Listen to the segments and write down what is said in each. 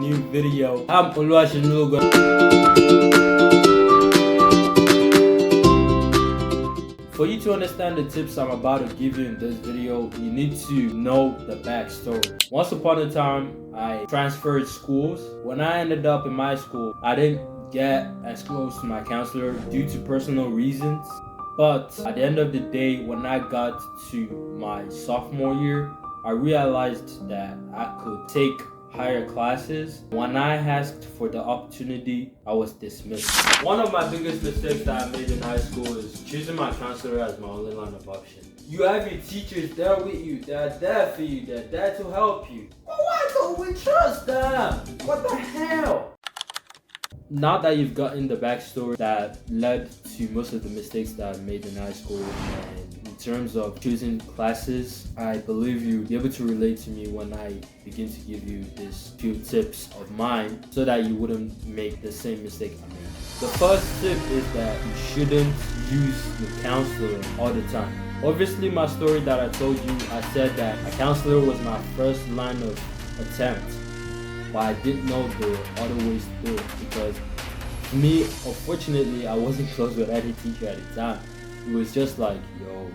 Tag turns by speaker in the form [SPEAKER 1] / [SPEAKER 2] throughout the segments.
[SPEAKER 1] new video. I'm Oluwasemilogo. For you to understand the tips I'm about to give you in this video, you need to know the backstory. Once upon a time, I transferred schools. When I ended up in my school, I didn't get as close to my counselor due to personal reasons. But at the end of the day, when I got to my sophomore year, I realized that I could take higher classes. When I asked for the opportunity, I was dismissed. One of my biggest mistakes that I made in high school is choosing my counselor as my only line of option. You have your teachers there with you, they're there for you, they're there to help you. But why don't we trust them? What the hell? Now that you've gotten the backstory that led to most of the mistakes that I made in high school, and in terms of choosing classes, I believe you'll be able to relate to me when I begin to give you these few tips of mine so that you wouldn't make the same mistake I made. The first tip is that you shouldn't use your counselor all the time. Obviously, my story that I told you, I said that a counselor was my first line of attempt. But I didn't know there were other ways to do it, because for me, unfortunately, I wasn't close with any teacher at the time. It was just like, yo,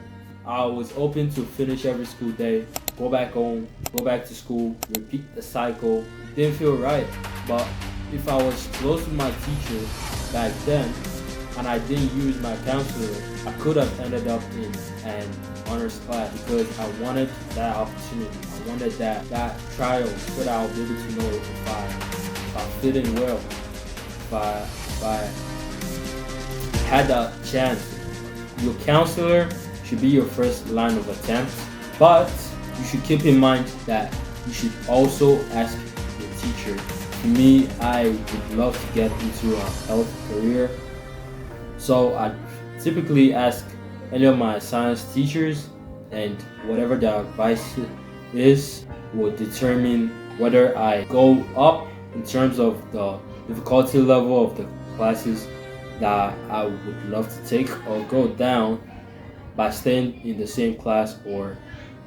[SPEAKER 1] I was open to finish every school day, go back home, go back to school, repeat the cycle. It didn't feel right. But if I was close with my teacher back then and I didn't use my counselor, I could have ended up in an honors class because I wanted that opportunity. I wanted that trial so that I'll be able to know if I fit in well, if I had that chance. Your counselor should be your first line of attempt, but you should keep in mind that you should also ask your teacher. For me, I would love to get into a health career, so I typically ask any of my science teachers, and whatever their advice is will determine whether I go up in terms of the difficulty level of the classes that I would love to take, or go down by staying in the same class or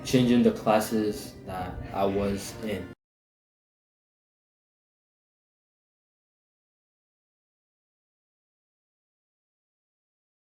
[SPEAKER 1] changing the classes that I was in.